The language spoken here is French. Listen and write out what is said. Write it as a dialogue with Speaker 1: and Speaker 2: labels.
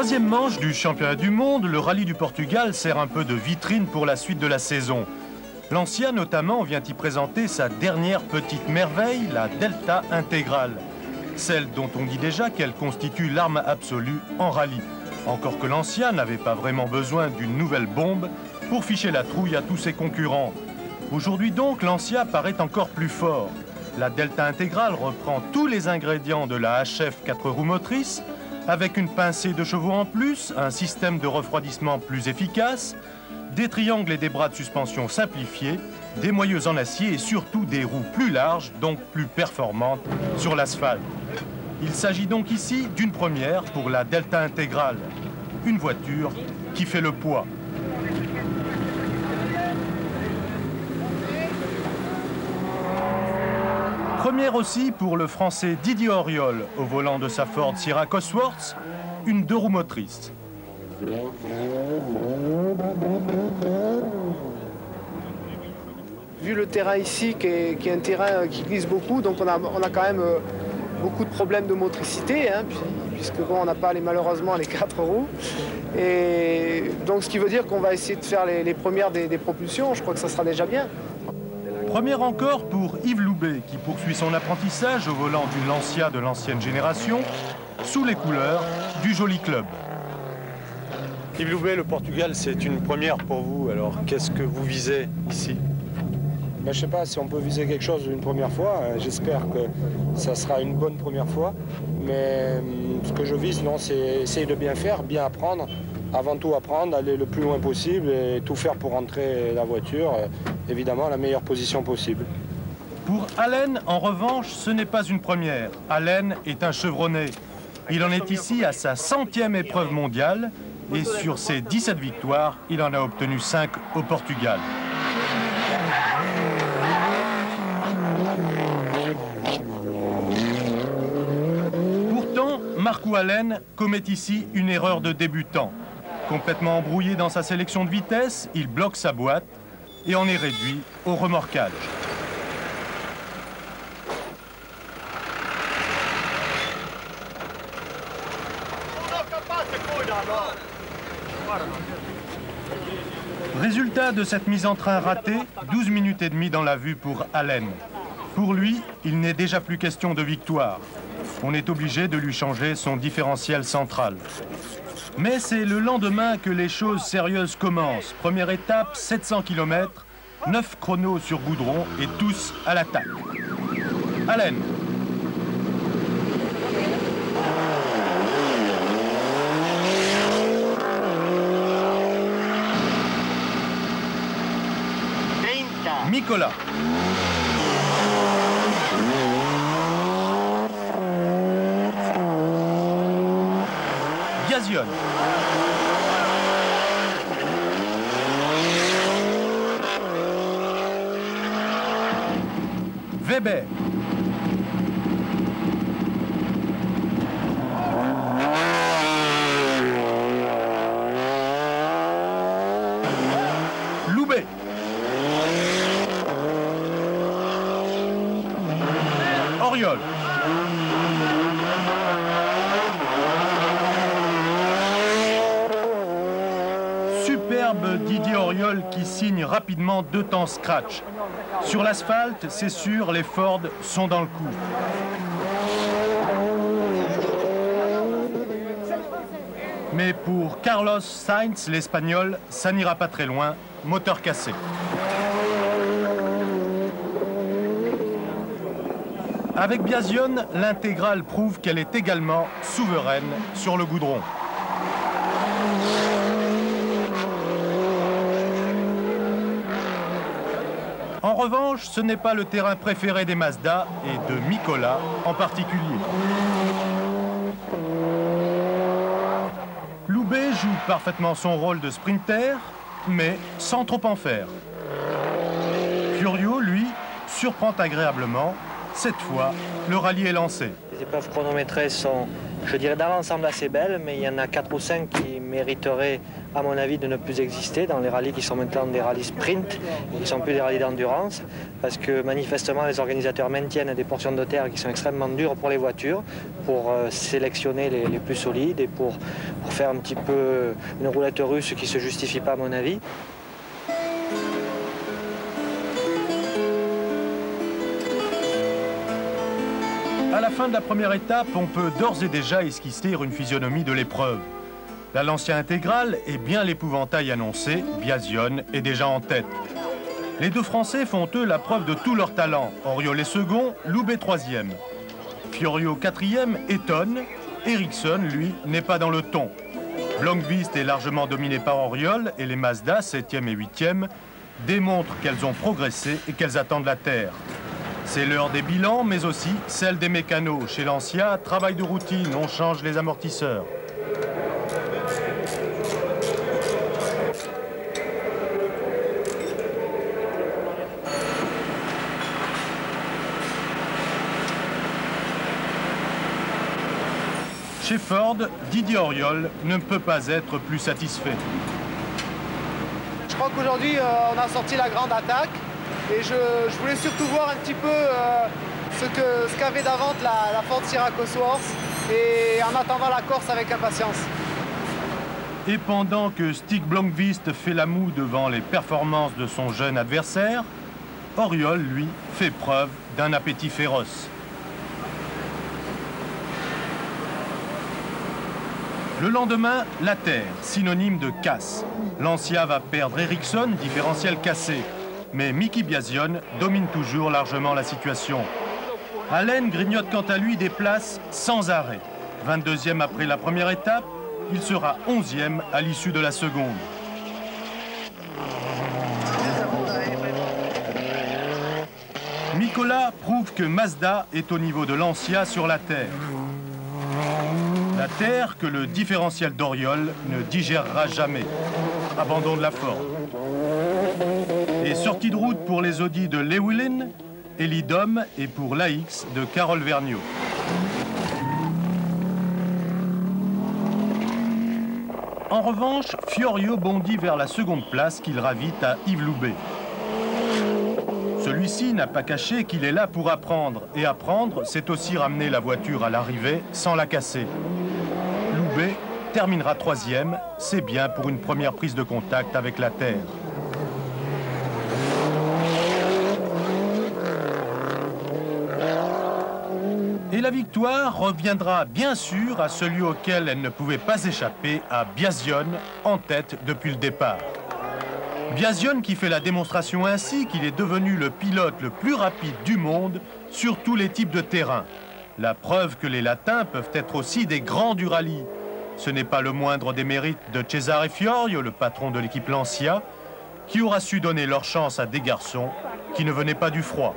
Speaker 1: Troisième manche du championnat du monde, le rallye du Portugal sert un peu de vitrine pour la suite de la saison. Lancia notamment vient y présenter sa dernière petite merveille, la Delta intégrale. Celle dont on dit déjà qu'elle constitue l'arme absolue en rallye. Encore que Lancia n'avait pas vraiment besoin d'une nouvelle bombe pour ficher la trouille à tous ses concurrents. Aujourd'hui donc, Lancia paraît encore plus fort. La Delta intégrale reprend tous les ingrédients de la HF 4 roues motrices, avec une pincée de chevaux en plus, un système de refroidissement plus efficace, des triangles et des bras de suspension simplifiés, des moyeux en acier et surtout des roues plus larges, donc plus performantes sur l'asphalte. Il s'agit donc ici d'une première pour la Delta intégrale, une voiture qui fait le poids. Première aussi pour le Français Didier Auriol, au volant de sa Ford Sierra Cosworth, une 2 roues motrices.
Speaker 2: Vu le terrain ici, qui est un terrain qui glisse beaucoup, donc on a quand même beaucoup de problèmes de motricité, hein, puisque bon, on n'a pas malheureusement les 4 roues. Et donc ce qui veut dire qu'on va essayer de faire les premières des propulsions, je crois que ça sera déjà bien.
Speaker 1: Première encore pour Yves Loubet, qui poursuit son apprentissage au volant d'une Lancia de l'ancienne génération, sous les couleurs du joli club.
Speaker 3: Yves Loubet, le Portugal, c'est une première pour vous. Alors, qu'est-ce que vous visez ici?
Speaker 4: Ben, je ne sais pas si on peut viser quelque chose une première fois. J'espère que ça sera une bonne première fois. Mais ce que je vise, non, c'est essayer de bien faire, bien apprendre. Avant tout apprendre, aller le plus loin possible et tout faire pour rentrer la voiture, évidemment, à la meilleure position possible.
Speaker 1: Pour Allen, en revanche, ce n'est pas une première. Allen est un chevronné. Il en est ici à sa 100e épreuve mondiale et sur ses 17 victoires, il en a obtenu 5 au Portugal. Pourtant, Marco Allen commet ici une erreur de débutant. Complètement embrouillé dans sa sélection de vitesse, il bloque sa boîte et en est réduit au remorquage. Résultat de cette mise en train ratée, 12 minutes et demie dans la vue pour Allen. Pour lui, il n'est déjà plus question de victoire. On est obligé de lui changer son différentiel central. Mais c'est le lendemain que les choses sérieuses commencent. Première étape, 700 km, 9 chronos sur goudron et tous à l'attaque. Allen. Nicolas. Gazione. Weber. Loubet. Auriol. Superbe Didier Auriol qui signe rapidement 2 temps scratch. Sur l'asphalte, c'est sûr, les Ford sont dans le coup. Mais pour Carlos Sainz, l'Espagnol, ça n'ira pas très loin, moteur cassé. Avec Biasion, l'intégrale prouve qu'elle est également souveraine sur le goudron. En revanche, ce n'est pas le terrain préféré des Mazda et de Nicolas en particulier. Loubet joue parfaitement son rôle de sprinter, mais sans trop en faire. Furio, lui, surprend agréablement. Cette fois, le rallye est lancé.
Speaker 5: Les épreuves chronométrées sont, je dirais, dans l'ensemble assez belles, mais il y en a 4 ou 5 qui mériteraient à mon avis, de ne plus exister dans les rallyes qui sont maintenant des rallyes sprint, qui ne sont plus des rallyes d'endurance, parce que manifestement les organisateurs maintiennent des portions de terre qui sont extrêmement dures pour les voitures, pour sélectionner les plus solides et pour faire un petit peu une roulette russe qui ne se justifie pas à mon avis.
Speaker 1: À la fin de la première étape, on peut d'ores et déjà esquisser une physionomie de l'épreuve. La Lancia intégrale est bien l'épouvantail annoncé, Biasion est déjà en tête. Les deux Français font eux la preuve de tout leur talent. Auriol est second, Loubet troisième. Fiorio quatrième étonne, Ericsson, lui, n'est pas dans le ton. Blomqvist est largement dominé par Auriol et les Mazda, 7e et 8e, démontrent qu'elles ont progressé et qu'elles attendent la terre. C'est l'heure des bilans, mais aussi celle des mécanos. Chez Lancia, travail de routine, on change les amortisseurs. Chez Ford, Didier Auriol ne peut pas être plus satisfait.
Speaker 2: Je crois qu'aujourd'hui, on a sorti la grande attaque. Et je voulais surtout voir un petit peu ce qu'avait d'avant la Ford Sierra Cosworth et en attendant la Corse avec impatience.
Speaker 1: Et pendant que Stig Blomqvist fait la moue devant les performances de son jeune adversaire, Auriol, lui, fait preuve d'un appétit féroce. Le lendemain, la terre, synonyme de casse. Lancia va perdre Ericsson, différentiel cassé. Mais Miki Biasion domine toujours largement la situation. Allen grignote quant à lui des places sans arrêt. 22e après la première étape, il sera 11e à l'issue de la seconde. Mikola prouve que Mazda est au niveau de Lancia sur la terre. La terre que le différentiel d'Auriol ne digérera jamais. Abandon de la Ford. Et sortie de route pour les Audi de Llewellyn, Elidom et pour l'AX de Carole Vergniaud. En revanche, Fiorio bondit vers la seconde place qu'il ravit à Yves Loubet. Celui-ci n'a pas caché qu'il est là pour apprendre. Et apprendre, c'est aussi ramener la voiture à l'arrivée sans la casser. Loubet terminera 3e, c'est bien pour une première prise de contact avec la terre. Et la victoire reviendra bien sûr à celui auquel elle ne pouvait pas échapper, à Biasion, en tête depuis le départ. Biasion qui fait la démonstration ainsi qu'il est devenu le pilote le plus rapide du monde sur tous les types de terrain. La preuve que les Latins peuvent être aussi des grands du rallye. Ce n'est pas le moindre des mérites de Cesare Fiorio, le patron de l'équipe Lancia, qui aura su donner leur chance à des garçons qui ne venaient pas du froid.